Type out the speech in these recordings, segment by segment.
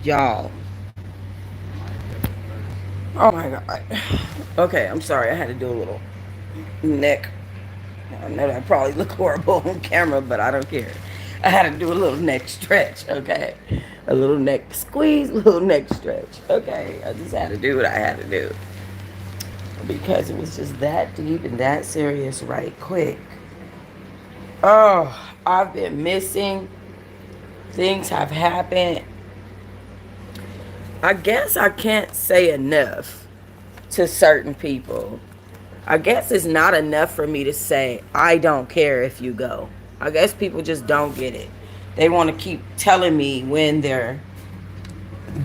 Y'all. Oh my God. Okay, I'm sorry. I had to do a little neck. I know that probably look horrible on camera, but I don't care. I had to do a little neck stretch, okay? A little neck squeeze, a little neck stretch, okay? I just had to do what I had to do because it was just that deep and that serious right quick. Oh, I've been missing. Things have happened. I guess I can't say enough to certain people. I guess it's not enough for me to say, I don't care if you go. I guess people just don't get it. They want to keep telling me when they're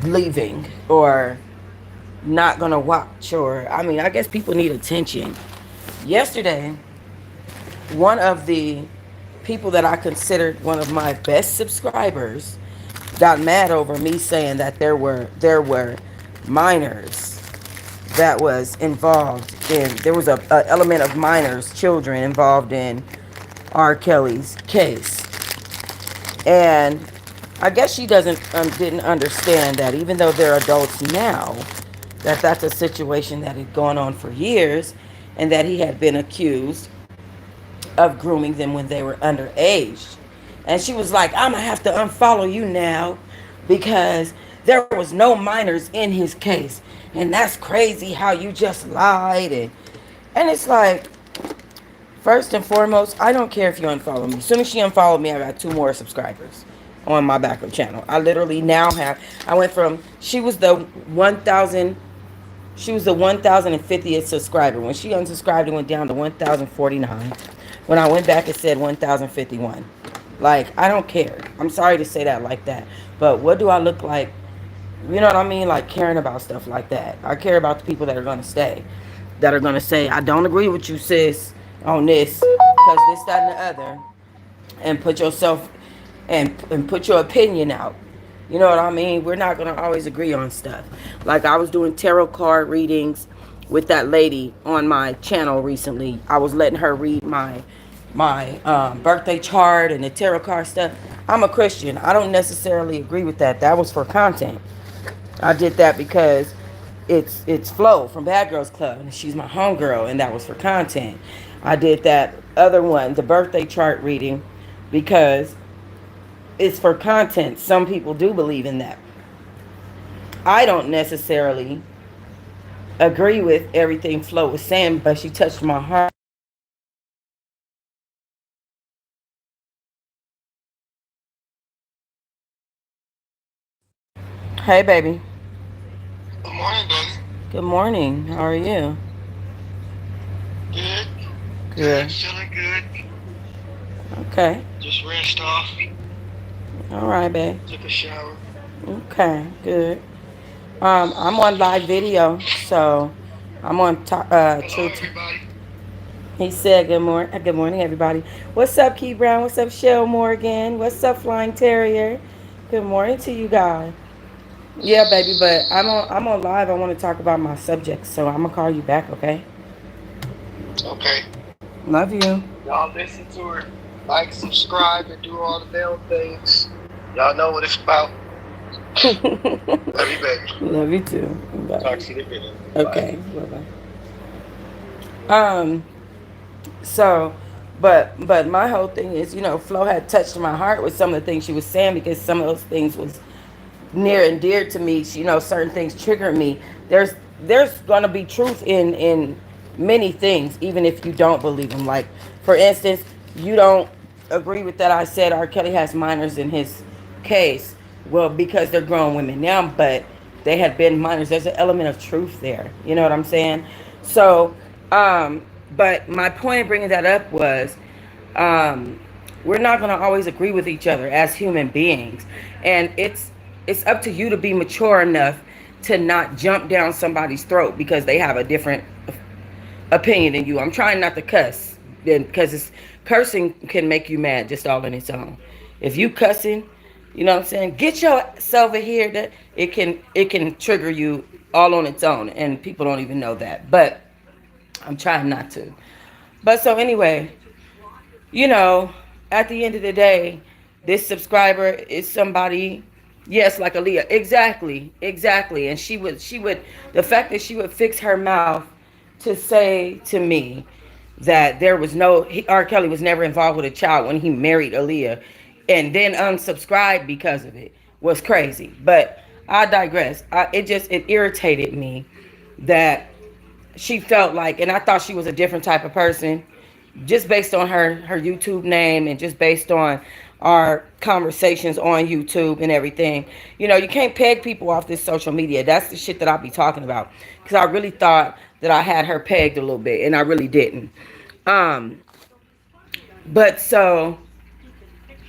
leaving or not going to watch. Or, I mean, I guess people need attention. Yesterday, one of the people that I considered one of my best subscribers got mad over me saying that there were minors that was involved in, there was a element of minors, children involved in R. Kelly's case. And I guess she didn't understand that even though they're adults now, that's a situation that had gone on for years, and that he had been accused of grooming them when they were underage. And she was like, I'm gonna have to unfollow you now because there was no minors in his case. And that's crazy how you just lied. And it's like, first and foremost, I don't care if you unfollow me. As soon as she unfollowed me, I got 2 more subscribers on my backup channel. I literally now have, I went from, she was the 1,050th subscriber. When she unsubscribed, it went down to 1,049. When I went back, it said 1,051. Like, I don't care. I'm sorry to say that like that. But what do I look like? You know what I mean? Like, caring about stuff like that. I care about the people that are going to stay. That are going to say, I don't agree with you, sis, on this. Because this, that, and the other. And put yourself, and put your opinion out. You know what I mean? We're not going to always agree on stuff. Like, I was doing tarot card readings with that lady on my channel recently. I was letting her read my birthday chart and the tarot card stuff. I'm a Christian. I don't necessarily agree with that. That was for content. I did that because it's Flo from Bad Girls Club, and she's my homegirl, and that was for content. I did that other one, the birthday chart reading, because it's for content. Some people do believe in that. I don't necessarily agree with everything Flo was saying, but she touched my heart. Hey, baby. Good morning, baby. Good morning. How are you? Good. Good. Good. Feeling good. Okay. Just rest off. All right, babe. Took a shower. Okay. Good. I'm on live video, so I'm on Hello, Truh. everybody. He said, "Good morning, good morning, everybody. What's up, Key Brown? What's up, Shell Morgan? What's up, Flying Terrier? Good morning to you guys." Yeah, baby, but I'm on live. I want to talk about my subject, so I'm gonna call you back, okay? Okay. Love you. Y'all listen to her. Like, subscribe, and do all the bell things. Y'all know what it's about. Love you, baby. Love you too. Talk Bye. to you in a minute. Bye. Okay. Bye bye. So, but my whole thing is, Flo had touched my heart with some of the things she was saying because some of those things was near and dear to me. Certain things trigger me. There's gonna be truth in many things, even if you don't believe them. Like, for instance, you don't agree with that I said R. Kelly has minors in his case. Well, because they're grown women now, but they had been minors. There's an element of truth there. You know what I'm saying? So, but my point in bringing that up was, um, we're not going to always agree with each other as human beings, and it's up to you to be mature enough to not jump down somebody's throat because they have a different opinion than you. I'm trying not to cuss, then, because it's cursing can make you mad just all on its own. If you cussing, you know what I'm saying, get yourself in here. That it can trigger you all on its own, and people don't even know that. But I'm trying not to. But so anyway, you know, at the end of the day, this subscriber is somebody. Yes, like Aaliyah. Exactly. Exactly. And the fact that she would fix her mouth to say to me that there was R. Kelly was never involved with a child when he married Aaliyah and then unsubscribed because of it was crazy. But I digress. It irritated me that she felt like, and I thought she was a different type of person just based on her YouTube name and just based on our conversations on YouTube and everything. You know, you can't peg people off this social media. That's the shit that I be talking about. Because I really thought that I had her pegged a little bit, and I really didn't. Um, but so,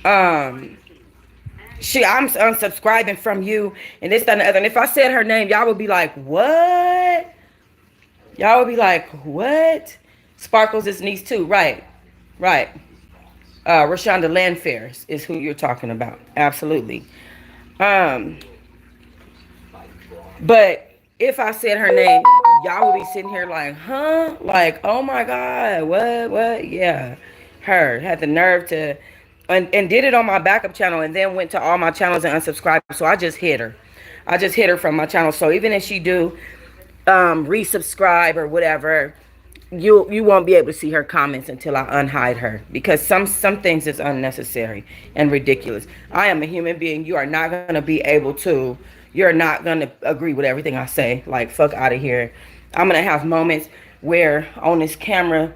um, I'm unsubscribing from you, and this, that, and the other. And if I said her name, y'all would be like, what? Y'all would be like, what? Sparkles is niece too, right? Right. Rashonda Landfair is who you're talking about. Absolutely. Um, but if I said her name, y'all would be sitting here like, huh? Like, oh my God, what? Yeah. Her had the nerve to, and did it on my backup channel and then went to all my channels and unsubscribed. So I just hit her. I just hit her from my channel. So even if she do resubscribe or whatever, you won't be able to see her comments until I unhide her, because some things is unnecessary and ridiculous. I am a human being. You are not going to be able to, you're not going to agree with everything I say. Like, fuck out of here. I'm going to have moments where on this camera,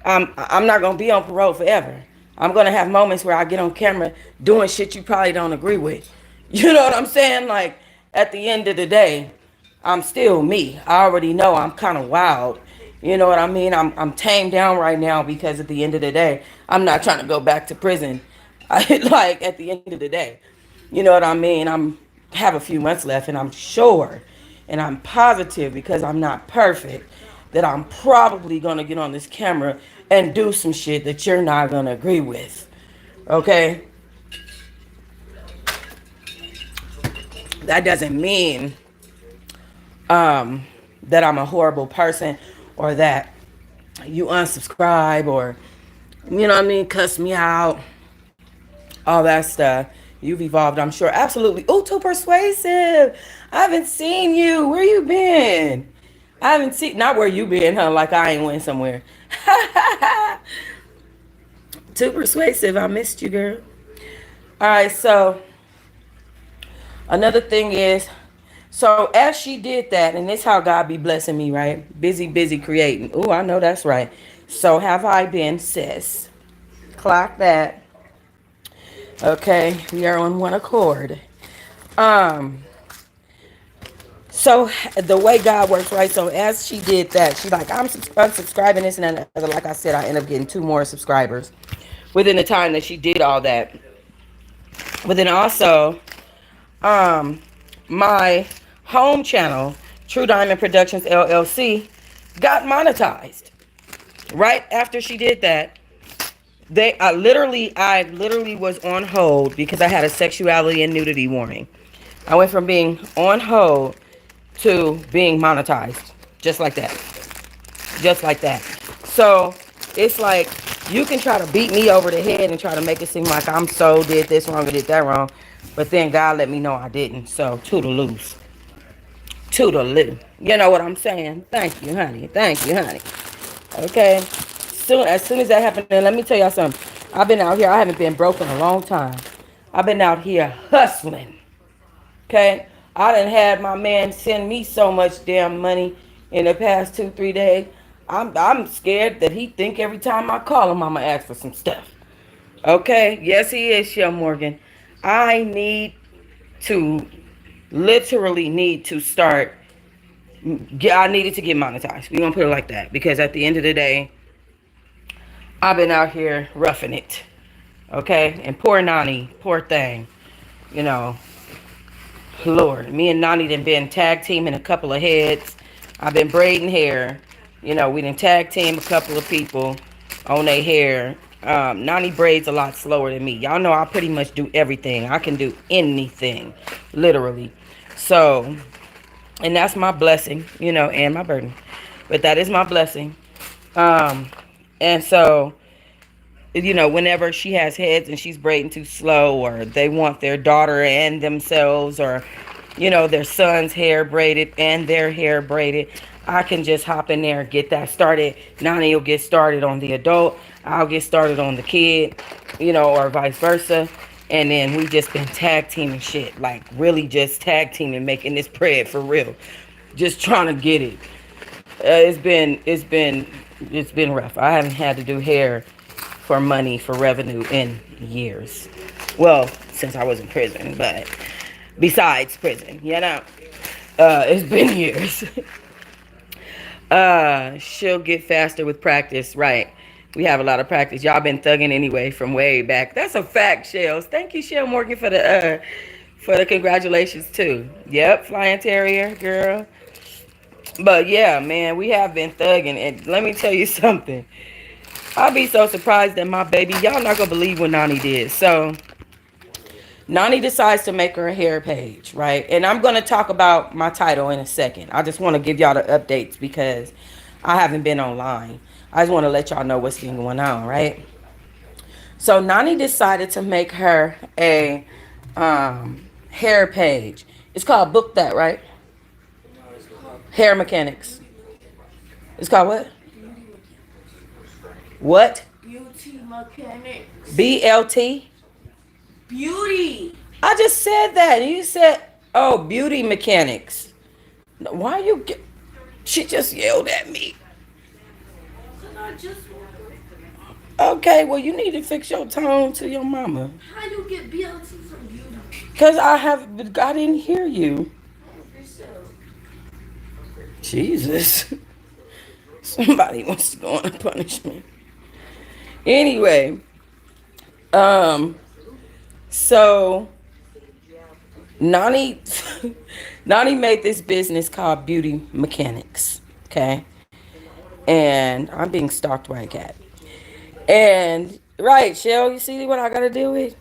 I'm not going to be on parole forever. I'm going to have moments where I get on camera doing shit you probably don't agree with. You know what I'm saying? Like, at the end of the day, I'm still me. I already know I'm kind of wild. You know what I mean? I'm tamed down right now because at the end of the day, I'm not trying to go back to prison. Like, at the end of the day, you know what I mean? I'm have a few months left, and I'm sure, and I'm positive, because I'm not perfect, that I'm probably gonna get on this camera and do some shit that you're not gonna agree with. Okay? That doesn't mean that I'm a horrible person, or that you unsubscribe, or, you know what I mean, cuss me out, all that stuff. You've evolved, I'm sure. Absolutely. Oh, too persuasive. I haven't seen you. Where you been? I haven't seen, not where you been, huh? Like I ain't went somewhere. Too persuasive. I missed you, girl. All right, so another thing is, so as she did that, and this how God be blessing me, right? Busy creating. Oh, I know that's right. So have I been, sis. Clock that. Okay, we are on one accord. Um, so the way God works, right? So as she did that, she like, I'm unsubscribing this and that. Like I said, I ended up getting 2 more subscribers within the time that she did all that. But then also, um, my home channel, True Diamond Productions LLC, got monetized. Right after she did that, I literally was on hold because I had a sexuality and nudity warning. I went from being on hold to being monetized, just like that, just like that. So it's like, you can try to beat me over the head and try to make it seem like I'm so did this wrong or did that wrong, but then God let me know I didn't. So toodaloos, toodaloo. You know what I'm saying? Thank you, honey. Thank you, honey. Okay. As soon as that happened, and let me tell y'all something. I've been out here. I haven't been broke in a long time. I've been out here hustling. Okay. I done had my man send me so much damn money in the past 2-3 days. I'm scared that he think every time I call him, I'ma ask for some stuff. Okay. Yes, he is, Shell Morgan. I need to literally need to start. I needed to get monetized. We're gonna put it like that, because at the end of the day, I've been out here roughing it. Okay? And poor Nani, poor thing. You know, Lord, me and Nani done been tag teaming a couple of heads. I've been braiding hair. You know, we done tag team a couple of people on their hair. Nani braids a lot slower than me. Y'all know I pretty much do everything. I can do anything, literally. So, and that's my blessing, you know, and my burden. But that is my blessing. And so whenever she has heads and she's braiding too slow, or they want their daughter and themselves, or their son's hair braided and their hair braided, I can just hop in there and get that started. Nani will get started on the adult, I'll get started on the kid, or vice versa. And then we just been tag teaming shit, like really just tag teaming, making this bread for real, just trying to get it. It's been rough. I haven't had to do hair for money, for revenue in years. Well, since I was in prison, but besides prison, it's been years. She'll get faster with practice, right? We have a lot of practice. Y'all been thugging anyway from way back. That's a fact, Shells. Thank you, Shell Morgan, for the congratulations too. Yep, flying terrier girl. But yeah, man, we have been thugging, and let me tell you something. I'll be so surprised that my baby, y'all not gonna believe what Nani did. So Nani decides to make her a hair page, right? And I'm gonna talk about my title in a second. I just want to give y'all the updates because I haven't been online. I just want to let y'all know what's been going on, right? So Nani decided to make her a hair page. It's called Book That, right? Hair Mechanics. It's called what? What? Beauty mechanics. BLT? Beauty. I just said that. You said, oh, beauty mechanics. Why you get... She just yelled at me. Okay, well, you need to fix your tone to your mama. How you get BLT from beauty? Because I didn't hear you. Jesus. Somebody wants to go on a punishment. Anyway, so Nani made this business called Beauty Mechanics, okay? And I'm being stalked by a cat. And right, Shell, you see what I gotta deal with?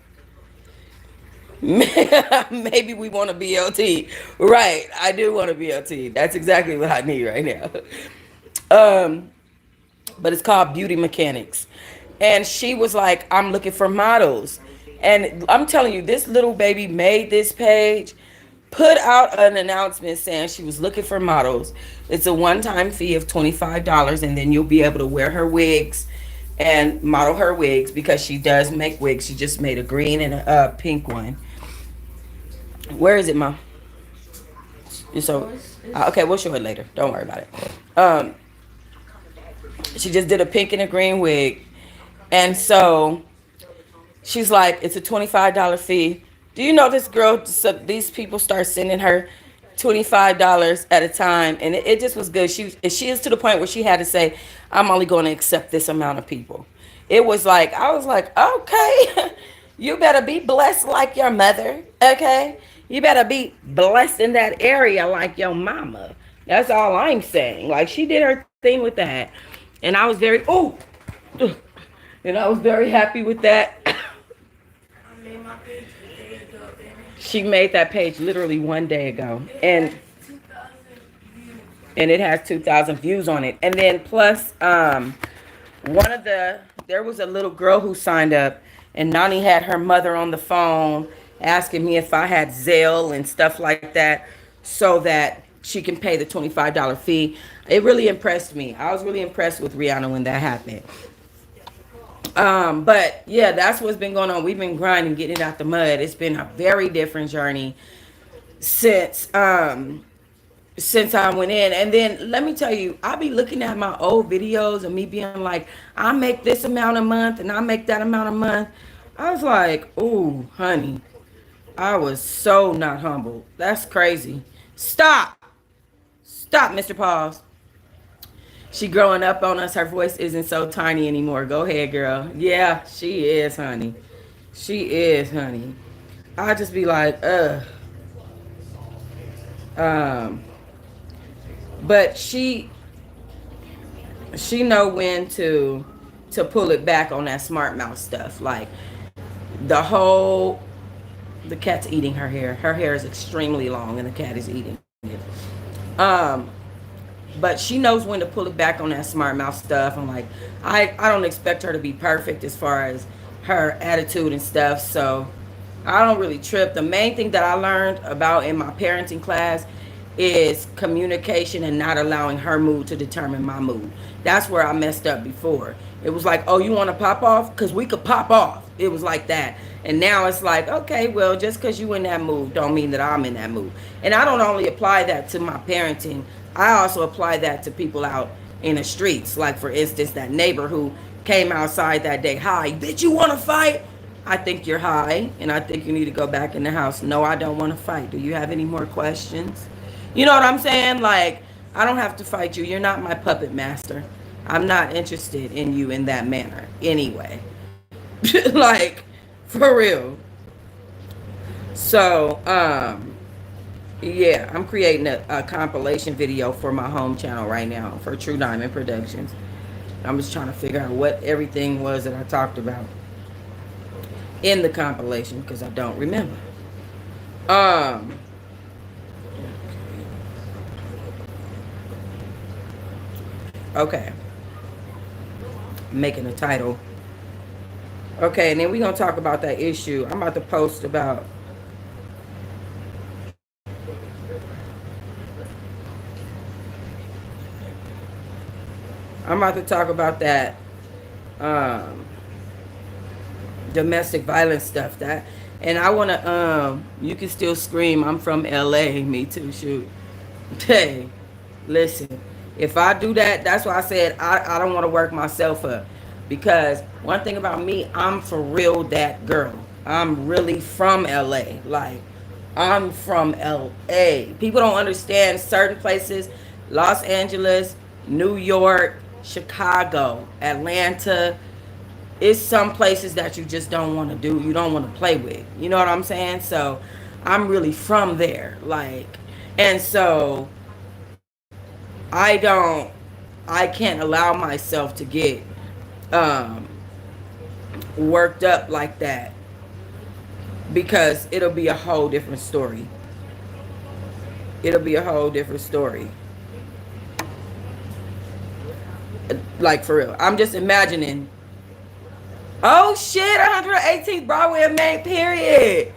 Maybe we want a BLT. Right, I do want a BLT. That's exactly what I need right now. But it's called Beauty Mechanics. And she was like, I'm looking for models. And I'm telling you, this little baby made this page, put out an announcement saying she was looking for models. It's a one-time fee of $25, and then you'll be able to wear her wigs and model her wigs, because she does make wigs. She just made a green and a pink one. Where is it, Mom? So, okay, we'll show it later. Don't worry about it. She just did a pink and a green wig. And so she's like, it's a $25 fee. Do you know this girl, so these people start sending her $25 at a time, and it just was good. She is to the point where she had to say, I'm only going to accept this amount of people. It was like, I was like, okay, you better be blessed like your mother, okay? You better be blessed in that area like your mama. That's all I'm saying. Like, she did her thing with that. And I was very, and I was very happy with that. She made that page literally one day ago. And it has 2,000 views on it. And then plus, there was a little girl who signed up, and Nani had her mother on the phone asking me if I had Zelle and stuff like that, so that she can pay the $25 fee. It really impressed me. I was really impressed with Rihanna when that happened. But yeah, that's what's been going on. We've been grinding, getting it out the mud. It's been a very different journey since I went in. And then let me tell you, I be looking at my old videos and me being like, I make this amount a month and I make that amount a month. I was like, ooh, honey, I was so not humble. That's crazy. Stop, Mr. Pauls. She growing up on us. Her voice isn't so tiny anymore. Go ahead, girl. Yeah, she is, honey. She is, honey. I just be like, but she know when to pull it back on that smart mouth stuff. Like the cat's eating her hair. Her hair is extremely long, and the cat is eating it. but she knows when to pull it back on that smart mouth stuff. I'm like, I don't expect her to be perfect as far as her attitude and stuff. So I don't really trip. The main thing that I learned about in my parenting class is communication and not allowing her mood to determine my mood. That's where I messed up before. It was like, oh, you want to pop off? Because we could pop off. It was like that. And now it's like, okay, well, just because you in that mood don't mean that I'm in that mood. And I don't only apply that to my parenting. I also apply that to people out in the streets. Like, for instance, that neighbor who came outside that day, hi, bitch, you want to fight? I think you're high, and I think you need to go back in the house. No, I don't want to fight. Do you have any more questions? You know what I'm saying? Like, I don't have to fight you. You're not my puppet master. I'm not interested in you in that manner anyway. Like, for real. So, yeah, I'm creating a compilation video for my home channel right now for True Diamond Productions. I'm just trying to figure out what everything was that I talked about in the compilation because I don't remember. Okay. Making a title. Okay, and then we're gonna talk about that issue. I'm about to post about I'm about to talk about that um domestic violence stuff that and I wanna you can still scream I'm from LA, me too, shoot. Hey, listen, if I do that, that's why I said I don't want to work myself up. Because one thing about me, I'm for real that girl. I'm really from LA. Like, I'm from LA. People don't understand certain places, Los Angeles, New York, Chicago, Atlanta. It's some places that you just don't want to do. You don't want to play with. You know what I'm saying? So I'm really from there. Like, and so I can't allow myself to get um, worked up like that because it'll be a whole different story. It'll be a whole different story. Like, for real. I'm just imagining. Oh shit, 118th Broadway and Main, period.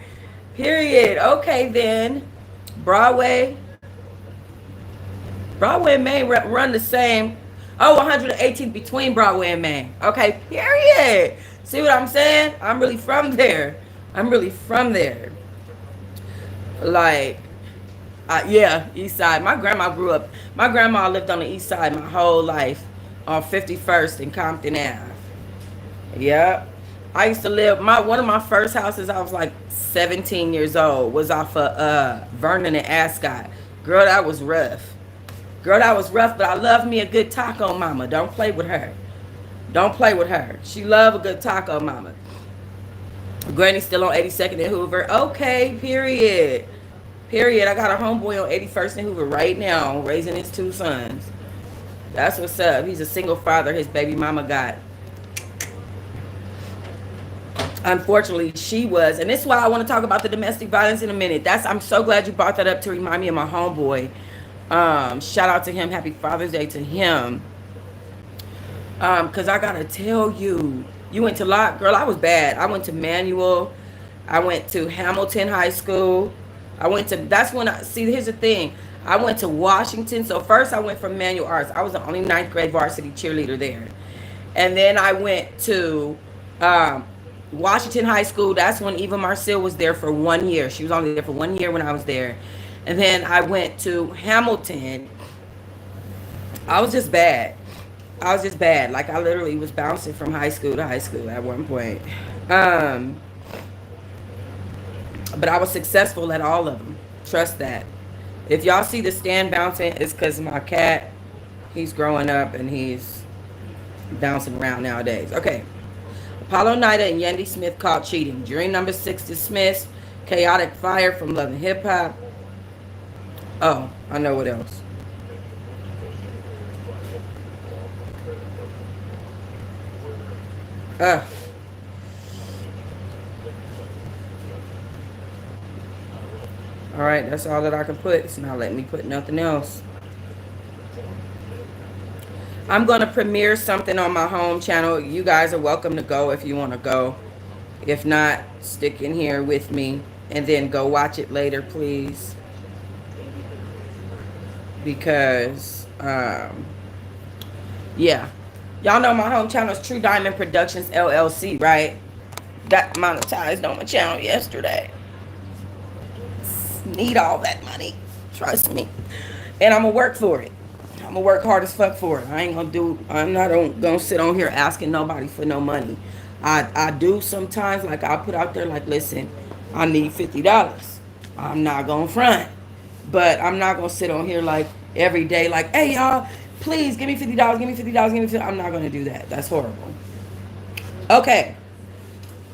Period. Okay then. Broadway. Broadway and Main run the same. Oh, 118th between Broadway and Main. Okay, period. See what I'm saying? I'm really from there. I'm really from there. Like, yeah, East Side. My grandma lived on the East Side my whole life on 51st and Compton Ave. Yep. I used to live, one of my first houses, I was like 17 years old, was off of Vernon and Ascot. Girl, that was rough. Girl, that was rough, but I love me a good taco mama. Don't play with her. Don't play with her. She love a good taco mama. Granny's still on 82nd and Hoover. Okay, period. Period. I got a homeboy on 81st and Hoover right now, raising his 2 sons. That's what's up. He's a single father. His baby mama got. Unfortunately, she was. And this is why I want to talk about the domestic violence in a minute. I'm so glad you brought that up to remind me of my homeboy. Shout out to him. Happy Father's Day to him. Because I got to tell you, you went to girl, I was bad. I went to Manual. I went to Hamilton High School. Here's the thing. I went to Washington. So first I went from Manual Arts. I was the only 9th grade varsity cheerleader there. And then I went to Washington High School. That's when Eva Marcille was there for 1 year. She was only there for 1 year when I was there. And then I went to Hamilton. I was just bad. Like, I literally was bouncing from high school to high school at one point. But I was successful at all of them. Trust that. If y'all see the stand bouncing, it's because my cat, he's growing up and he's bouncing around nowadays. Okay. Apollo Nida and Yendi Smith caught cheating. Jury number 6 dismissed. Chaotic Fire from Love and Hip Hop. Oh, I know what else. All right, that's all that I can put. It's not letting me put nothing else. I'm going to premiere something on my home channel. You guys are welcome to go if you want to go. If not, stick in here with me and then go watch it later, please. Because, yeah. Y'all know my home channel is True Diamond Productions LLC, right? Got monetized on my channel yesterday. Need all that money. Trust me. And I'm going to work for it. I'm gonna work hard as fuck for it. I'm not gonna sit on here asking nobody for no money. I do sometimes, like I'll put out there like, listen, I need $50. I'm not gonna front. But I'm not gonna sit on here like every day, like, hey y'all, please give me $50, give me $50, give me $50. I'm not gonna do that. That's horrible. Okay.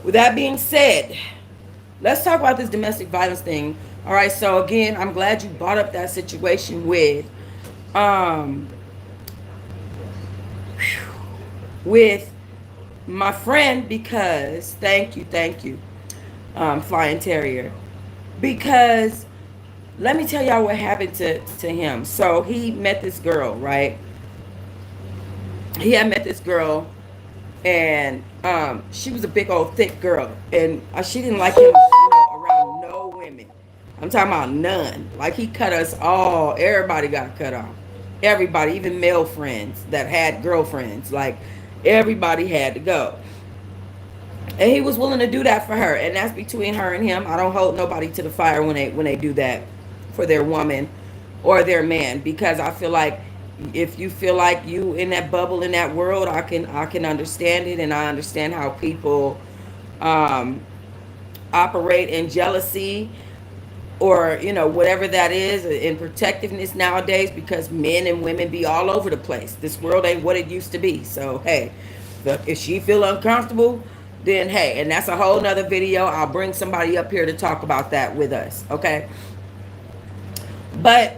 With that being said, let's talk about this domestic violence thing. All right, so again, I'm glad you brought up that situation um with my friend, because thank you, Flying Terrier, because let me tell y'all what happened to him. So he met this girl, right? He had met this girl, and she was a big old thick girl, and she didn't like him, around no women. I'm talking about none. Like, he cut us all. Everybody got cut off. Everybody, even male friends that had girlfriends, like everybody had to go. And he was willing to do that for her, and that's between her and him. I don't hold nobody to the fire when they do that for their woman or their man, because I feel like if you feel like you in that bubble, in that world, I can understand it, and I understand how people um, operate in jealousy, or whatever that is, in protectiveness nowadays, because men and women be all over the place. This world ain't what it used to be. So hey, if she feel uncomfortable, then hey, and that's a whole nother video. I'll bring somebody up here to talk about that with us, okay? But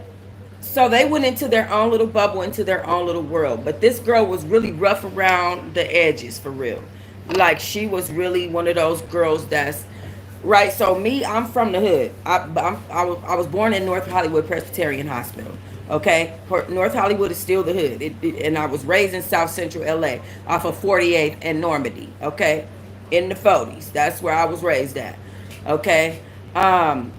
so they went into their own little bubble, into their own little world. But this girl was really rough around the edges, for real. Like, she was really one of those girls that's right. So me, I'm from the hood. I was born in North Hollywood Presbyterian Hospital. Okay, North Hollywood is still the hood, and I was raised in South Central LA, off of 48th and Normandy. Okay, in the 40s. That's where I was raised at. Okay, and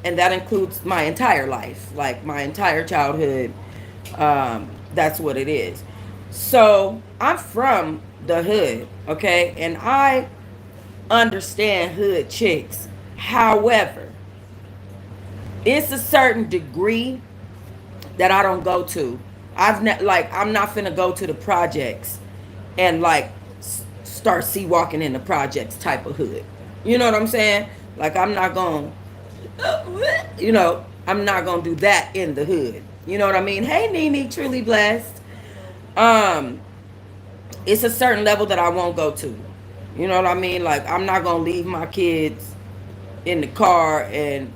that includes my entire life, like my entire childhood. That's what it is. So I'm from the hood. Okay, and I understand hood chicks. However, it's a certain degree that I don't go to. I'm not finna go to the projects and like start walking in the projects type of hood. You know what I'm saying? Like, I'm not gonna, I'm not gonna do that in the hood. You know what I mean? Hey, Nini, truly blessed. It's a certain level that I won't go to. You know what I mean? Like, I'm not gonna leave my kids in the car and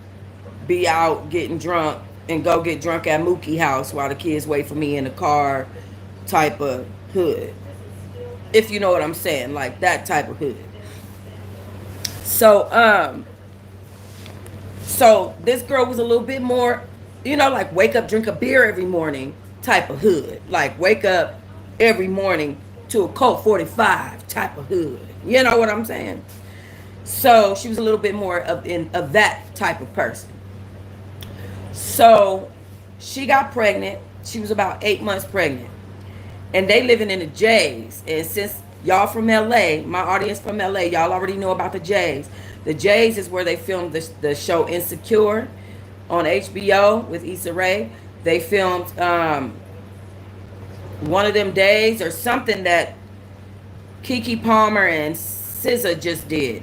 be out getting drunk and go get drunk at Mookie house while the kids wait for me in the car, type of hood. If you know what I'm saying, like that type of hood. So this girl was a little bit more, like wake up, drink a beer every morning type of hood. Like, wake up every morning to a Colt 45 type of hood. You know what I'm saying? So she was a little bit more of that type of person. So she got pregnant. She was about 8 months pregnant. And they living in the J's. And since y'all from LA, my audience from LA, y'all already know about the J's. The J's is where they filmed the show Insecure on HBO with Issa Rae. They filmed One of Them Days, or something that Keke Palmer and SZA just did.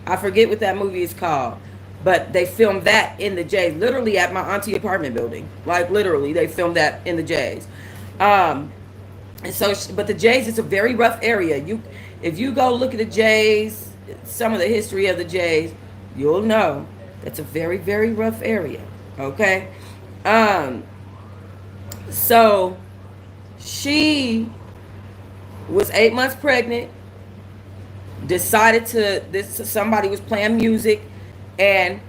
I forget what that movie is called. But they filmed that in the J's, literally at my auntie apartment building. Like, literally, they filmed that in the J's. And so, but the J's is a very rough area. If you go look at the J's, some of the history of the J's, you'll know that's a very, very rough area. Okay? So she was 8 months pregnant, decided somebody was playing music, and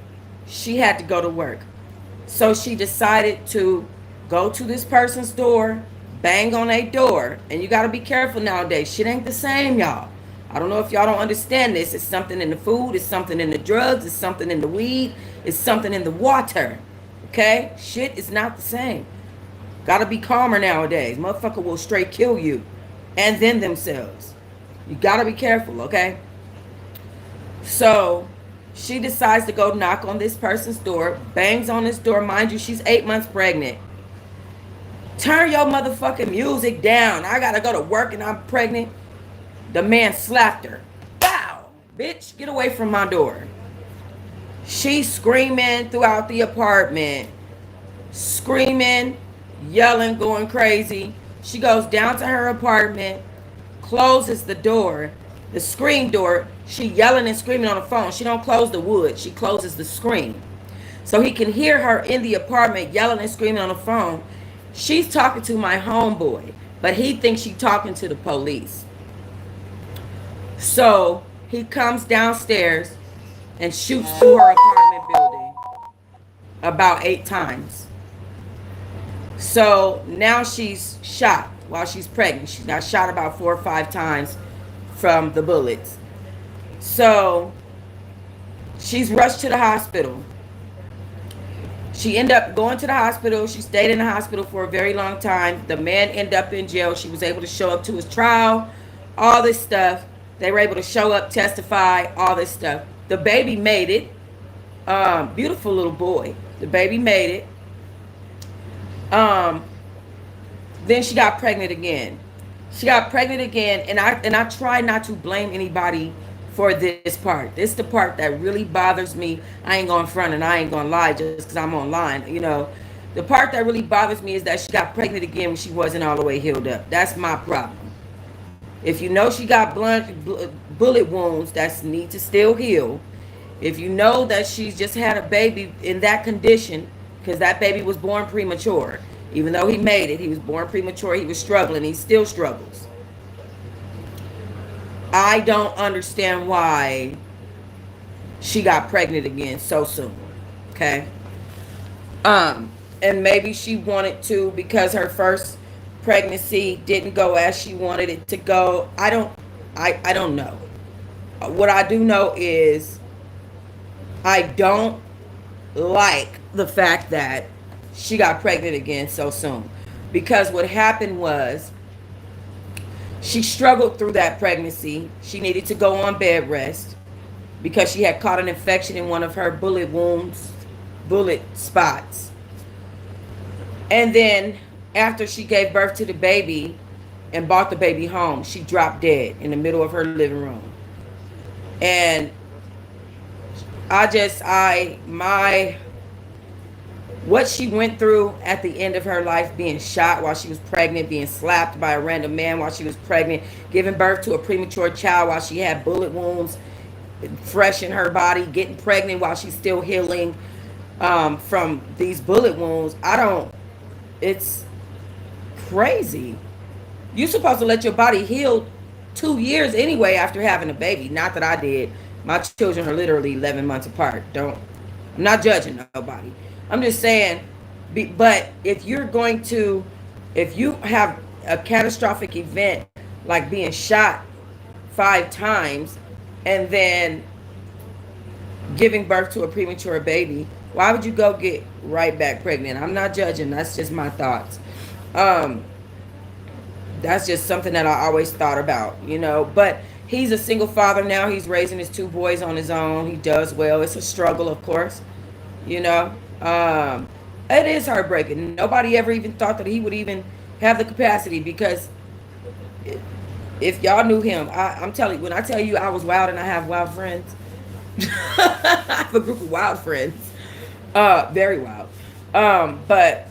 she had to go to work. So she decided to go to this person's door, bang on a door. And you got to be careful nowadays. Shit ain't the same, y'all. I don't know if y'all don't understand this. It's something in the food. It's something in the drugs. It's something in the weed. It's something in the water. Okay? Shit is not the same. Gotta be calmer nowadays. Motherfucker will straight kill you. And then themselves. You gotta be careful, okay? So, she decides to go knock on this person's door. Bangs on this door. Mind you, she's 8 months pregnant. Turn your motherfucking music down. I gotta go to work and I'm pregnant. The man slapped her. Bow! Bitch, get away from my door. She's screaming throughout the apartment. Screaming, yelling, going crazy. She goes down to her apartment, closes the door, the screen door. She yelling and screaming on the phone. She don't close the wood. She closes the screen. So he can hear her in the apartment yelling and screaming on the phone. She's talking to my homeboy, but he thinks she's talking to the police. So he comes downstairs and shoots through her apartment building about 8 times. So now she's shot while she's pregnant. She got shot about 4 or 5 times from the bullets. So she's rushed to the hospital. She ended up going to the hospital. She stayed in the hospital for a very long time. The man ended up in jail. She was able to show up to his trial, all this stuff. They were able to show up, testify, all this stuff. The baby made it. Beautiful little boy. The baby made it. Then she got pregnant again. And I try not to blame anybody for this part. This is the part that really bothers me. I ain't going front and I ain't going to lie just because I'm online. You know, the part that really bothers me is that she got pregnant again when she wasn't all the way healed up. That's my problem. If you know she got bullet wounds that need to still heal, if you know that she's just had a baby in that condition, because that baby was born premature, even though he made it, he was born premature, he was struggling, he still struggles. I don't understand why she got pregnant again so soon. Okay? And maybe she wanted to because her first pregnancy didn't go as she wanted it to go. I don't know. What I do know is I don't like the fact that she got pregnant again so soon. Because what happened was she struggled through that pregnancy. She needed to go on bed rest because she had caught an infection in one of her bullet wounds, bullet spots. And then after she gave birth to the baby and brought the baby home, she dropped dead in the middle of her living room. And what she went through at the end of her life, being shot while she was pregnant, being slapped by a random man while she was pregnant, giving birth to a premature child while she had bullet wounds fresh in her body, getting pregnant while she's still healing from these bullet wounds. It's crazy. You're supposed to let your body heal 2 years anyway after having a baby. Not that I did. My children are literally 11 months apart. I'm not judging nobody. I'm just saying, but if you have a catastrophic event like being shot 5 times and then giving birth to a premature baby, why would you go get right back pregnant? I'm not judging. That's just my thoughts. That's just something that I always thought about, you know. But he's a single father now. He's raising his 2 boys on his own. He does well. It's a struggle, of course, you know. It is heartbreaking. Nobody ever even thought that he would even have the capacity, because if y'all knew him, I'm telling you, when I tell you I was wild and I have wild friends, I have a group of wild friends, very wild. But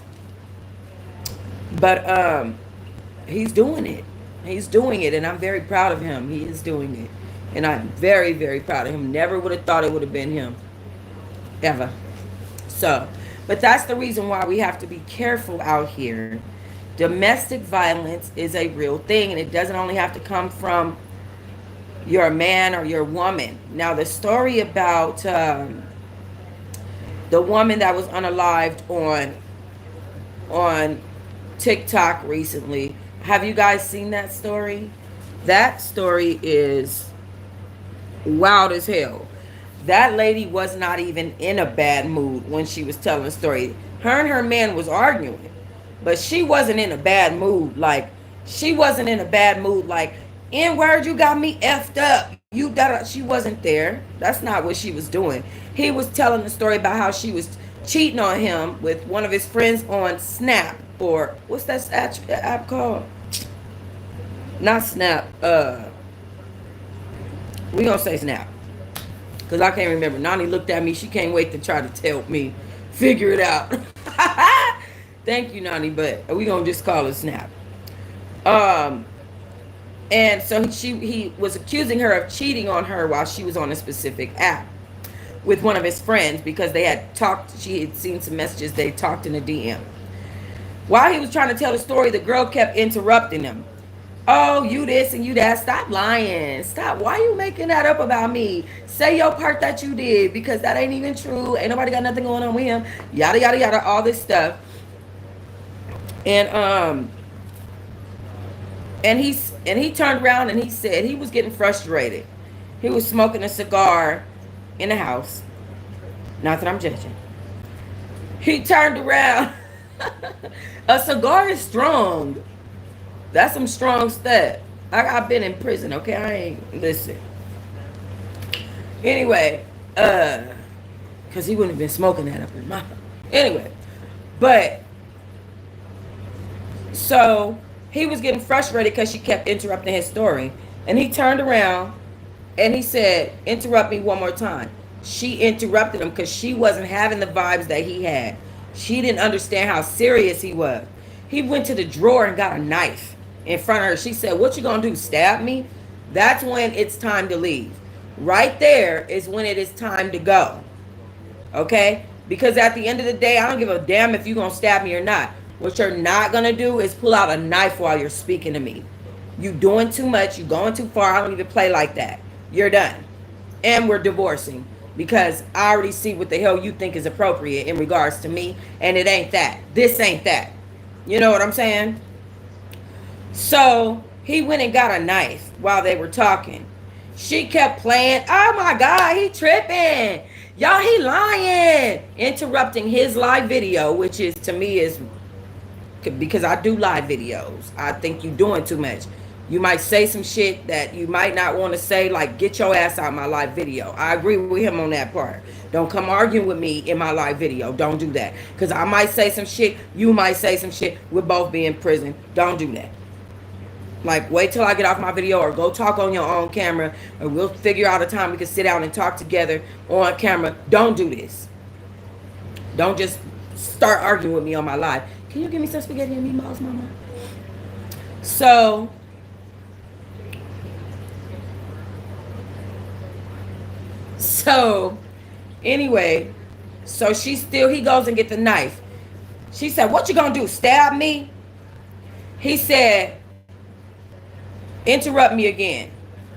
he's doing it. He's doing it, and I'm very proud of him. He is doing it, and I'm very, very proud of him. Never would have thought it would have been him, ever. So, but that's the reason why we have to be careful out here. Domestic violence is a real thing, and it doesn't only have to come from your man or your woman. Now, the story about the woman that was unalived on TikTok recently. Have you guys seen that story? That story is wild as hell. That lady was not even in a bad mood when she was telling the story. Her and her man was arguing, but she wasn't in a bad mood. Like, she wasn't in a bad mood. Like, in word, you got me effed up. You that she wasn't there. That's not what she was doing. He was telling the story about how she was cheating on him with one of his friends on Snap, or what's that app called? Not Snap. We gonna say Snap. Because I can't remember. Nani looked at me. She can't wait to try to tell me. Figure it out. Thank you, Nani. But we going to just call it Snap. And so he was accusing her of cheating on her while she was on a specific app with one of his friends, because they had talked. She had seen some messages. They talked in a DM. While he was trying to tell the story, the girl kept interrupting him. Oh, you this and you that. Stop lying. Stop. Why you making that up about me? Say your part that you did, because that ain't even true. Ain't nobody got nothing going on with him. Yada yada yada. All this stuff. And he turned around and he said he was getting frustrated. He was smoking a cigar in the house. Not that I'm judging. He turned around. A cigar is strong. That's some strong stuff. I've been in prison, okay? I ain't, listen. Anyway, because he wouldn't have been smoking that up in my... Anyway, but, so, he was getting frustrated because she kept interrupting his story. And he turned around and he said, interrupt me one more time. She interrupted him because she wasn't having the vibes that he had. She didn't understand how serious he was. He went to the drawer and got a knife in front of her. She said, what you gonna do, stab me? That's when it's time to leave. Right there is when it is time to go. Okay? Because at the end of the day, I don't give a damn if you're gonna stab me or not. What you're not gonna do is pull out a knife while you're speaking to me. You doing too much. You going too far. I don't even play like that. You're done. And we're divorcing, because I already see what the hell you think is appropriate in regards to me, and it ain't that. This ain't that. You know what I'm saying? So he went and got a knife while they were talking. She kept playing. Oh my God, he tripping. Y'all, he lying. Interrupting his live video, which is, to me, is, because I do live videos. I think you doing too much. You might say some shit that you might not want to say, like, get your ass out of my live video. I agree with him on that part. Don't come arguing with me in my live video. Don't do that. Because I might say some shit. You might say some shit. We'll both be in prison. Don't do that. Like, wait till I get off my video, or go talk on your own camera, or we'll figure out a time we can sit down and talk together on camera. Don't do this. Don't just start arguing with me on my live. Can you give me some spaghetti and meatballs, mama? So, anyway, so he goes and get the knife. She said, what you gonna do, stab me? He said, interrupt me again.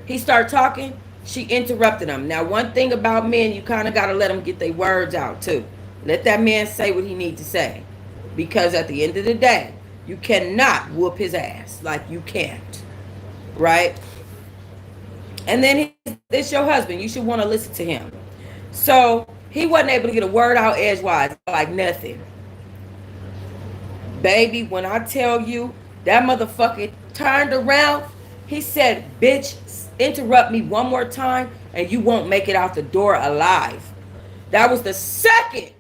He started talking. She interrupted him. Now, one thing about men, you kind of got to let them get their words out, too. Let that man say what he needs to say. Because at the end of the day, you cannot whoop his ass. Like, you can't. Right? And then it's your husband. You should want to listen to him. So, he wasn't able to get a word out edgewise. Like nothing. Baby, when I tell you, that motherfucker turned around. He said, bitch, interrupt me one more time and you won't make it out the door alive. That was the second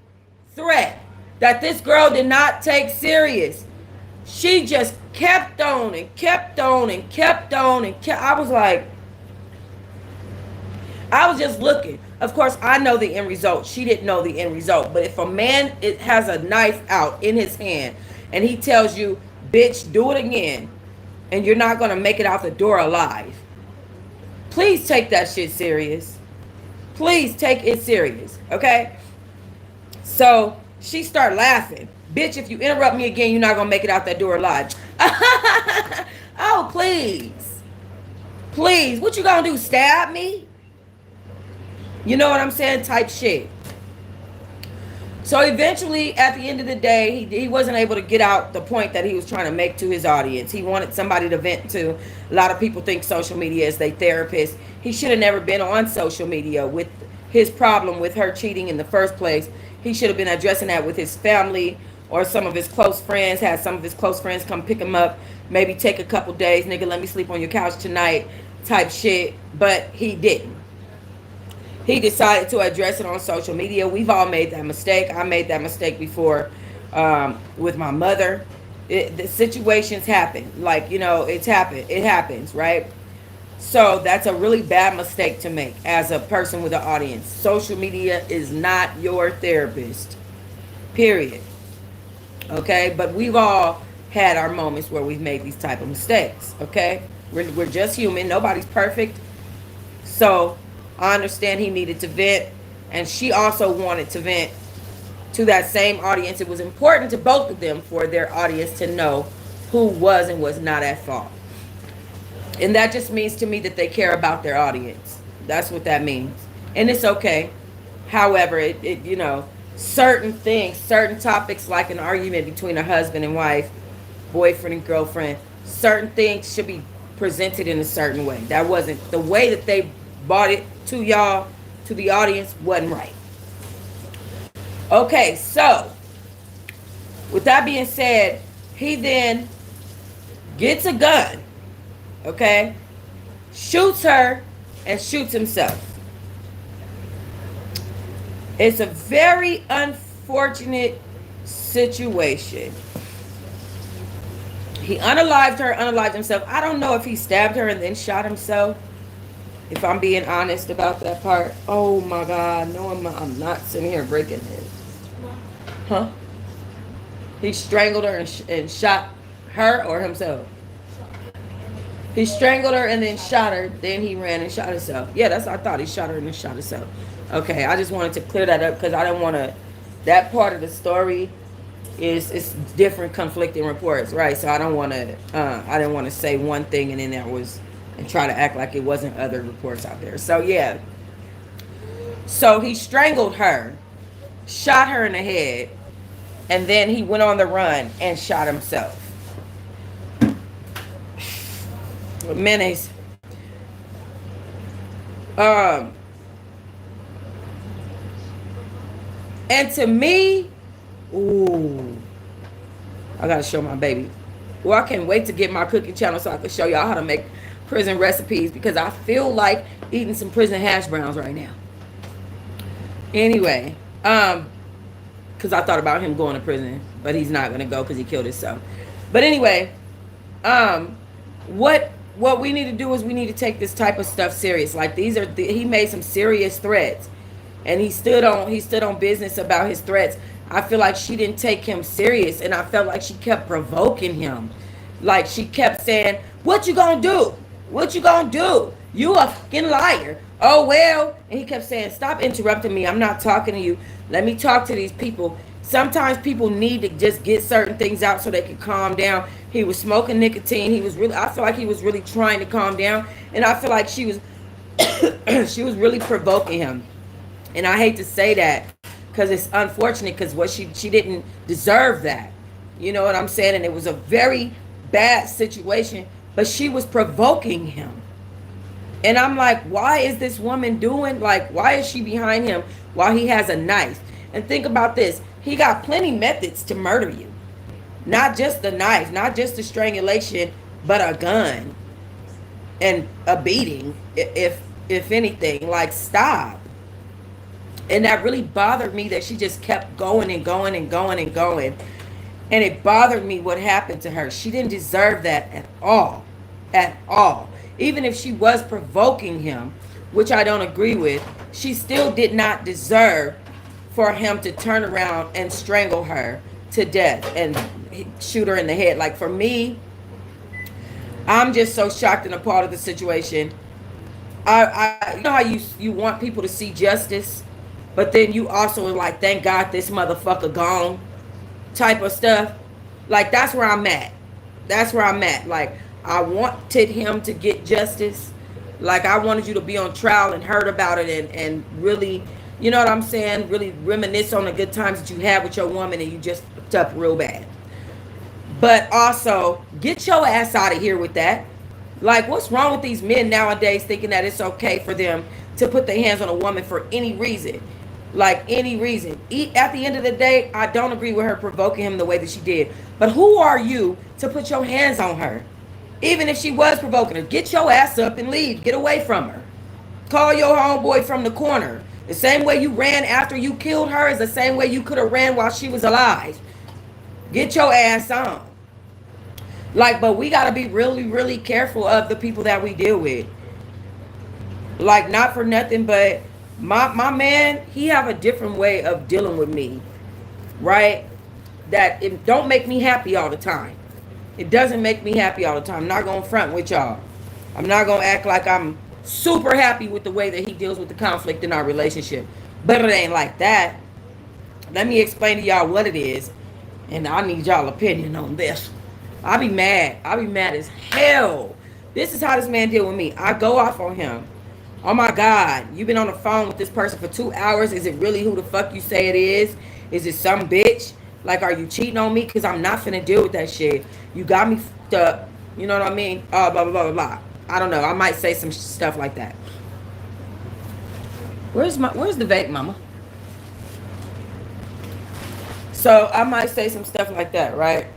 threat that this girl did not take serious. She just kept on and kept on and kept on and kept. I was just looking. Of course, I know the end result. She didn't know the end result. But if a man has a knife out in his hand and he tells you, bitch, do it again, and you're not going to make it out the door alive, please take that shit serious. Please take it serious, okay? So she started laughing. Bitch, if you interrupt me again, you're not going to make it out that door alive. Oh, please. Please, what you going to do, stab me? You know what I'm saying? Type shit. So eventually, at the end of the day, he wasn't able to get out the point that he was trying to make to his audience. He wanted somebody to vent to. A lot of people think social media is their therapist. He should have never been on social media with his problem with her cheating in the first place. He should have been addressing that with his family or some of his close friends. Had some of his close friends come pick him up. Maybe take a couple days. Nigga, let me sleep on your couch tonight type shit. But he didn't. He decided to address it on social media. We've all made that mistake. I made that mistake before with my mother. The situations happen. Like, you know, it's happened. It happens, right? So that's a really bad mistake to make as a person with an audience. Social media is not your therapist. Period. Okay? But we've all had our moments where we've made these type of mistakes. Okay? We're just human. Nobody's perfect. So I understand he needed to vent, and she also wanted to vent to that same audience. It was important to both of them for their audience to know who was and was not at fault. And that just means to me that they care about their audience. That's what that means. And it's okay. However, it you know, certain things, certain topics like an argument between a husband and wife, boyfriend and girlfriend, certain things should be presented in a certain way. That wasn't the way that they brought it to y'all, to the audience, wasn't right. Okay, so with that being said, he then gets a gun, okay, shoots her and shoots himself. It's a very unfortunate situation. He unalived her, unalived himself. I don't know if he stabbed her and then shot himself. If I'm being honest about that part. Oh my God. No, I'm not sitting here breaking this. Huh? He strangled her and shot her or himself? He strangled her and then shot her. Then he ran and shot himself. Yeah, that's what I thought. He shot her and then shot himself. Okay, I just wanted to clear that up because I don't want to... That part of the story is different conflicting reports, right? So I don't want to... I didn't want to say one thing and then that was... and try to act like it wasn't other reports out there. So yeah. So he strangled her, shot her in the head, and then he went on the run and shot himself. Mayonnaise. And to me, ooh, I gotta show my baby. Well, I can't wait to get my cooking channel so I can show y'all how to make prison recipes because I feel like eating some prison hash browns right now. Anyway, because I thought about him going to prison, but he's not gonna go because he killed himself. But anyway, what we need to do is we need to take this type of stuff serious. Like he made some serious threats, and he stood on business about his threats. I feel like she didn't take him serious, and I felt like she kept provoking him. Like she kept saying, "What you gonna do? What you gonna do? You a fucking liar. Oh, well." And he kept saying, "Stop interrupting me. I'm not talking to you. Let me talk to these people." Sometimes people need to just get certain things out so they can calm down. He was smoking nicotine. I feel like he was really trying to calm down. And I feel like she was, she was really provoking him. And I hate to say that because it's unfortunate because she didn't deserve that. You know what I'm saying? And it was a very bad situation, but she was provoking him. And I'm like, why is this woman doing, like, why is she behind him while he has a knife? And think about this. He got plenty methods to murder you. Not just the knife, not just the strangulation, but a gun and a beating, if anything. Like, stop. And that really bothered me that she just kept going and going and going and going. And it bothered me what happened to her. She didn't deserve that at all. At all. Even if she was provoking him, which I don't agree with, she still did not deserve for him to turn around and strangle her to death and shoot her in the head. Like, for me, I'm just so shocked and appalled at the situation. You know how you want people to see justice, but then you also are like, thank God this motherfucker gone type of stuff. Like, that's where I'm at. That's where I'm at. Like, I wanted him to get justice. Like, I wanted you to be on trial and heard about it and really You know what I'm saying? Really reminisce on the good times that you had with your woman and you just fucked up real bad. But also, get your ass out of here with that. Like, what's wrong with these men nowadays thinking that it's okay for them to put their hands on a woman for any reason? Like, any reason. At the end of the day, I don't agree with her provoking him the way that she did. But who are you to put your hands on her? Even if she was provoking her, get your ass up and leave. Get away from her. Call your homeboy from the corner. The same way you ran after you killed her is the same way you could have ran while she was alive. Get your ass on. Like, but we gotta be really, really careful of the people that we deal with. Like, not for nothing, but my man, he have a different way of dealing with me, right? That it don't make me happy all the time. It doesn't make me happy all the time. I'm not gonna front with y'all. I'm not gonna act like I'm super happy with the way that he deals with the conflict in our relationship. But it ain't like that. Let me explain to y'all what it is, and I need y'all opinion on this. I be mad. I be mad as hell. This is how this man deal with me. I go off on him. Oh my God, you've been on the phone with this person for 2 hours. Is it really who the fuck you say it is? Is it some bitch? Like, are you cheating on me? Because I'm not finna deal with that shit. You got me fucked up. You know what I mean? Blah, blah, blah, blah, blah. I don't know. I might say some stuff like that. Where's the vape, mama? So I might say some stuff like that, right?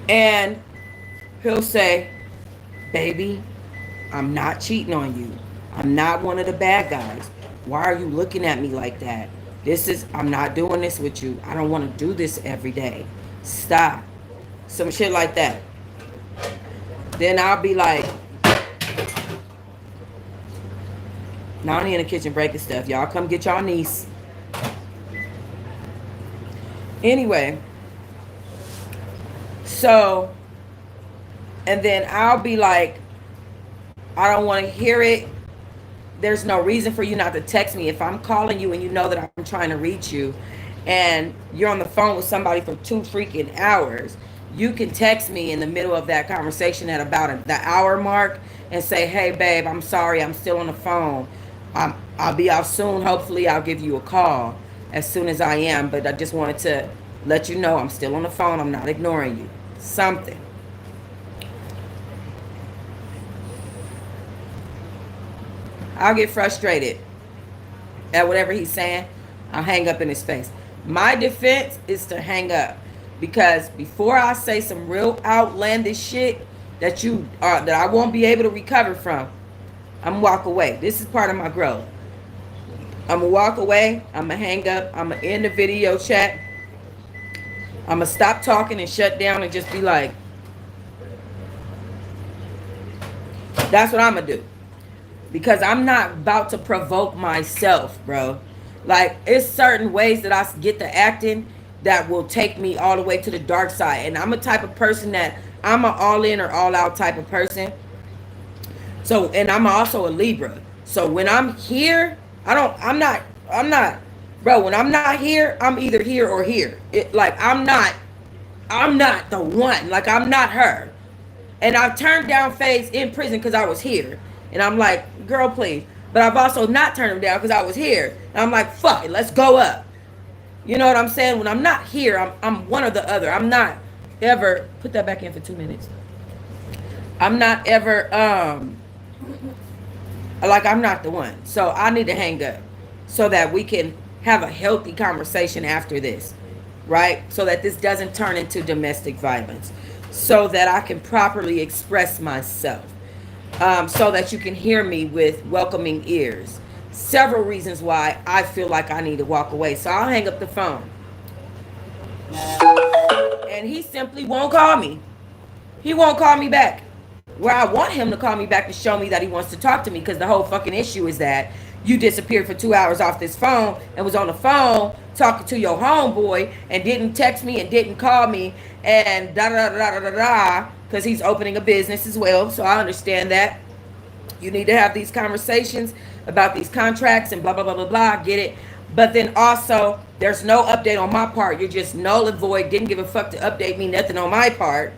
And he'll say, baby, I'm not cheating on you. I'm not one of the bad guys. Why are you looking at me like that? I'm not doing this with you. I don't want to do this every day. Stop. Some shit like that. Then I'll be like, Nani in the kitchen breaking stuff. Y'all come get y'all niece. Anyway. So, and then I'll be like, I don't want to hear it. There's no reason for you not to text me. If I'm calling you and you know that I'm trying to reach you and you're on the phone with somebody for 2 freaking hours, you can text me in the middle of that conversation at about the hour mark and say, hey, babe, I'm sorry. I'm still on the phone. I'll be out soon. Hopefully I'll give you a call as soon as I am. But I just wanted to let you know I'm still on the phone. I'm not ignoring you. Something. I'll get frustrated at whatever he's saying. I'll hang up in his face. My defense is to hang up. Because before I say some real outlandish shit that I won't be able to recover from, I'm gonna walk away. This is part of my growth. I'm gonna walk away. I'm gonna hang up. I'm gonna end the video chat. I'm gonna stop talking and shut down and just be like, that's what I'm gonna do. Because I'm not about to provoke myself, bro. Like, it's certain ways that I get to acting that will take me all the way to the dark side. And I'm a type of person that I'm an all in or all out type of person. So, and I'm also a Libra. So when I'm here, I'm not, bro, when I'm not here, I'm either here or here. I'm not the one. Like, I'm not her. And I've turned down Faze in prison because I was here. And I'm like, girl, please. But I've also not turned him down because I was here. And I'm like, fuck it, let's go up. You know what I'm saying? When I'm not here, I'm one or the other. I'm not ever, put that back in for 2 minutes. I'm not ever, I'm not the one. So I need to hang up so that we can have a healthy conversation after this, right? So that this doesn't turn into domestic violence. So that I can properly express myself. So that you can hear me with welcoming ears. Several reasons why I feel like I need to walk away. So I'll hang up the phone. And he simply won't call me. He won't call me back. Where I want him to call me back to show me that he wants to talk to me. Because the whole fucking issue is that you disappeared for 2 hours off this phone and was on the phone talking to your homeboy and didn't text me and didn't call me and da-da-da-da-da-da. Because he's opening a business as well. So I understand that. You need to have these conversations about these contracts and blah, blah, blah, blah, blah. I get it. But then also, there's no update on my part. You're just null and void. Didn't give a fuck to update me. Nothing on my part.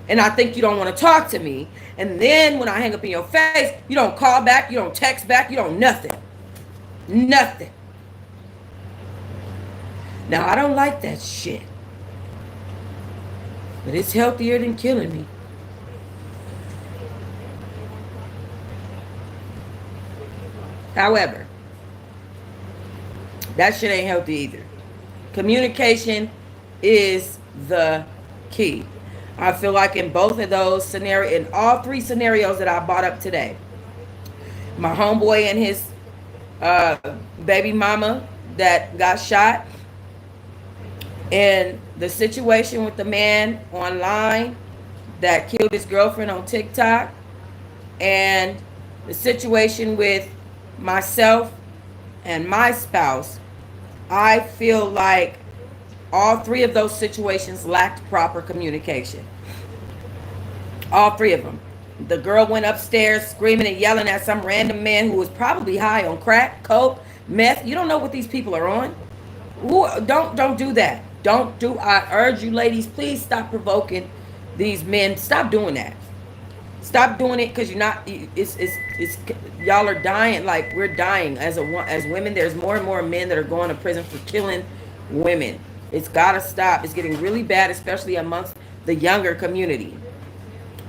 And I think you don't want to talk to me. And then when I hang up in your face, you don't call back. You don't text back. You don't nothing. Nothing. Now, I don't like that shit. But it's healthier than killing me. However, that shit ain't healthy either. Communication is the key. I feel like in both of those scenarios, in all three scenarios that I brought up today, my homeboy and his uh, baby mama that got shot, and the situation with the man online that killed his girlfriend on TikTok, and the situation with myself and my spouse, I feel like all three of those situations lacked proper communication. All three of them. The girl went upstairs screaming and yelling at some random man who was probably high on crack, coke, meth. You don't know what these people are on. Don't do that. Don't do. I urge you, ladies, please stop provoking these men. Stop doing that. Stop doing it, because you're not. It's y'all are dying. Like, we're dying as women. There's more and more men that are going to prison for killing women. It's gotta stop. It's getting really bad, especially amongst the younger community.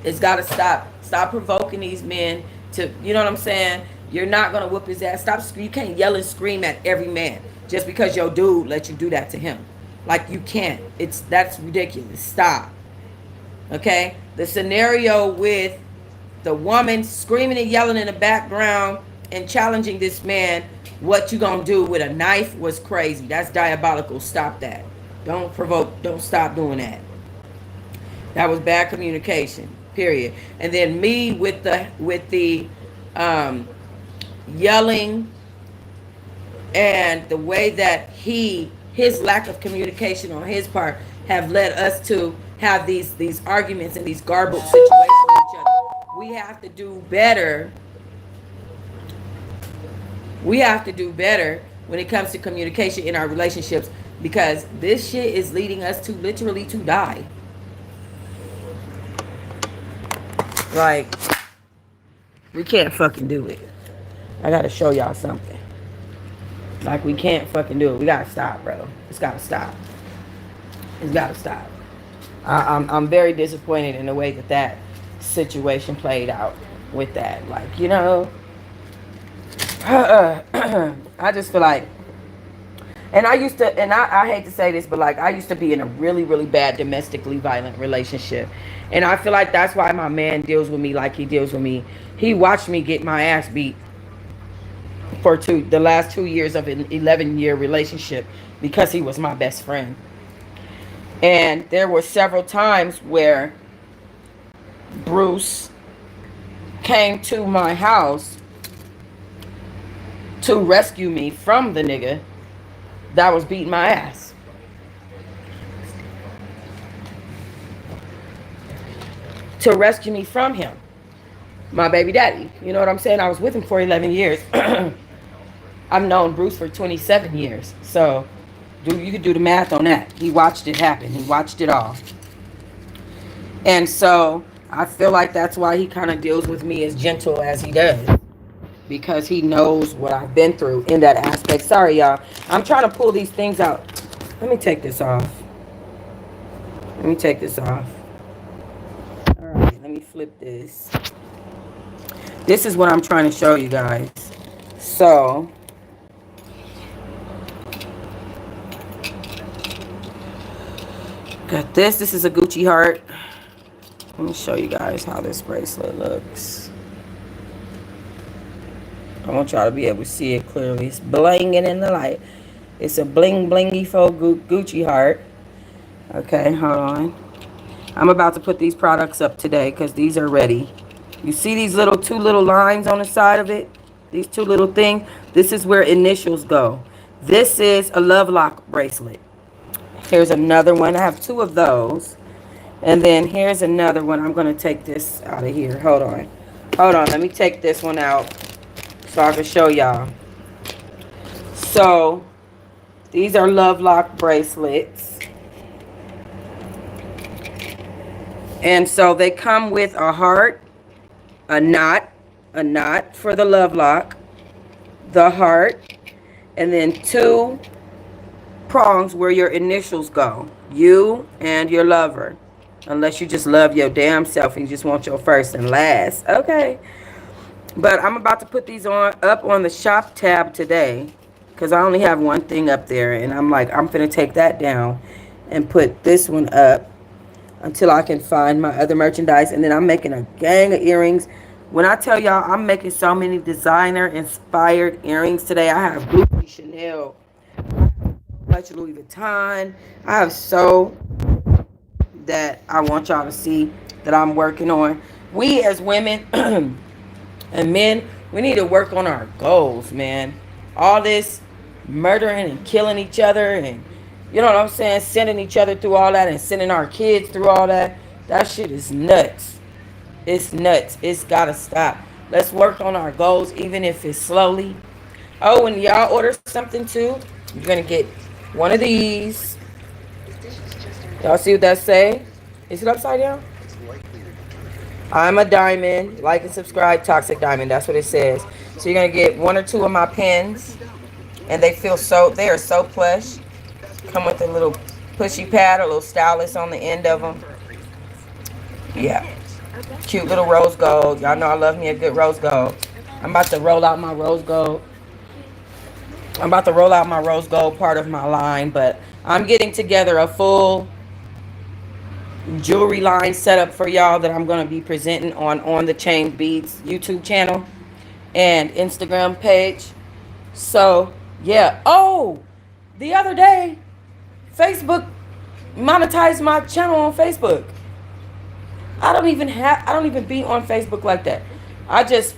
It's got to stop. Stop provoking these men to, you know what I'm saying? You're not going to whoop his ass. Stop. You can't yell and scream at every man just because your dude let you do that to him. Like, you can't. That's ridiculous. Stop. Okay? The scenario with the woman screaming and yelling in the background and challenging this man, what you going to do with a knife, was crazy. That's diabolical. Stop that. Don't provoke. Don't stop doing that. That was bad communication. Period. And then me with the yelling, and the way that his lack of communication on his part have led us to have these arguments and these garbled situations with each other. We have to do better. We have to do better when it comes to communication in our relationships, because this shit is leading us to literally to die. Like, we can't fucking do it. I gotta show y'all something. Like, we can't fucking do it. We gotta stop, bro. It's gotta stop. It's gotta stop. I'm very disappointed in the way that situation played out with that. Like, you know, I just feel like, and I used to, and I hate to say this, but like, I used to be in a really, really bad domestically violent relationship. And I feel like that's why my man deals with me like he deals with me. He watched me get my ass beat for the last 2 years of an 11-year relationship, because he was my best friend. And there were several times where Bruce came to my house to rescue me from the nigga that was beating my ass. To rescue me from him, my baby daddy. You know what I'm saying? I was with him for 11 years. I've known Bruce for 27 years. So you could do the math on that. He watched it happen. He watched it all. And so I feel like that's why he kind of deals with me as gentle as he does, because he knows what I've been through in that aspect. Sorry, y'all. I'm trying to pull these things out. Let me take this off. Let me take this off. All right, let me flip this. This is what I'm trying to show you guys. So, got this. This is a Gucci heart. Let me show you guys how this bracelet looks. I want y'all to be able to see it clearly. It's blinging in the light. It's a bling blingy faux Gucci heart. Okay, hold on. I'm about to put these products up today because these are ready. You see these two little lines on the side of it? These two little things? This is where initials go. This is a love lock bracelet. Here's another one. I have two of those. And then here's another one. I'm going to take this out of here. Hold on. Hold on. Let me take this one out so I can show y'all. So, these are love lock bracelets. And so they come with a heart, a knot for the love lock, the heart, and then 2 prongs where your initials go. You and your lover. Unless you just love your damn self and you just want your first and last. Okay. But I'm about to put these on up on the shop tab today. Because I only have one thing up there. And I'm like, I'm going to take that down and put this one up until I can find my other merchandise. And then I'm making a gang of earrings. When I tell y'all I'm making so many designer inspired earrings today, I have Gucci, Chanel, much Louis Vuitton. I have so that I want y'all to see that I'm working on. We as women and men, we need to work on our goals, man. All this murdering and killing each other and you know what I'm saying, sending each other through all that and sending our kids through all that. That shit is nuts. It's nuts. It's gotta stop. Let's work on our goals, even if it's slowly. Oh, and y'all order something too, you're gonna get one of these. Y'all see what that say? Is it upside down? I'm a diamond. Like and subscribe, Toxic Diamond. That's what it says. So you're gonna get 1 or 2 of my pens, and they are so plush. Come with a little pushy pad, a little stylus on the end of them. Yeah, cute little rose gold. Y'all know I love me a good rose gold. I'm about to roll out my rose gold. I'm about to roll out my rose gold part of my line, but I'm getting together a full jewelry line setup for y'all that I'm going to be presenting on the Chain Beads YouTube channel and Instagram page. So, yeah. Oh, the other day, Facebook monetized my channel on Facebook. I don't even be on Facebook like that. I just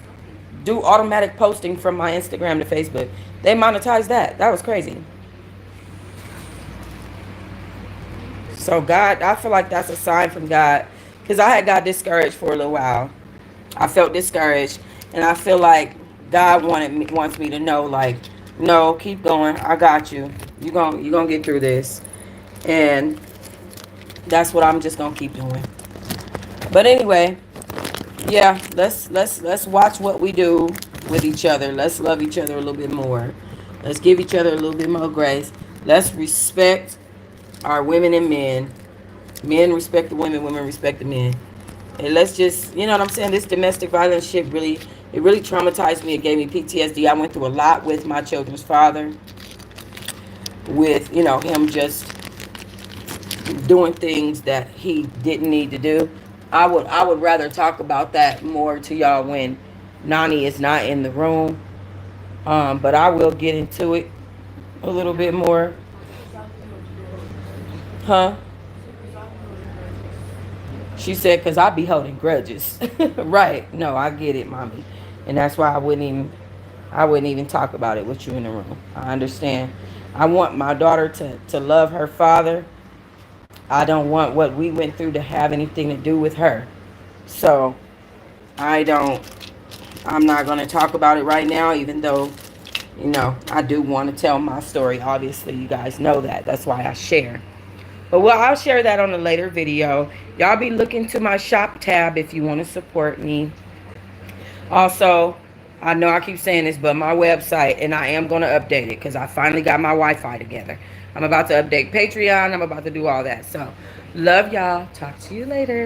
do automatic posting from my Instagram to Facebook. They monetized that. That was crazy. So God, I feel like that's a sign from God, because I had got discouraged for a little while. I felt discouraged, and I feel like God wants me to know, like, no, keep going. I got you. You gonna get through this, and that's what I'm just gonna keep doing. But anyway, yeah, let's watch what we do with each other. Let's love each other a little bit more. Let's give each other a little bit more grace. Let's respect our women and men. Men respect the women, women respect the men. And let's just, you know what I'm saying? This domestic violence shit it really traumatized me. It gave me PTSD. I went through a lot with my children's father, with, him just doing things that he didn't need to do. I would rather talk about that more to y'all when Nani is not in the room. But I will get into it a little bit more. Huh? She said, because I be holding grudges. Right. No, I get it, mommy. And that's why I wouldn't even talk about it with you in the room. I understand. I want my daughter to love her father. I don't want what we went through to have anything to do with her. So, I'm not going to talk about it right now, even though, I do want to tell my story. Obviously, you guys know that. That's why I share. But I'll share that on a later video. Y'all be looking to my shop tab if you want to support me. Also, I know I keep saying this, but my website, and I am going to update it because I finally got my Wi-Fi together. I'm about to update Patreon. I'm about to do all that. So, love y'all. Talk to you later.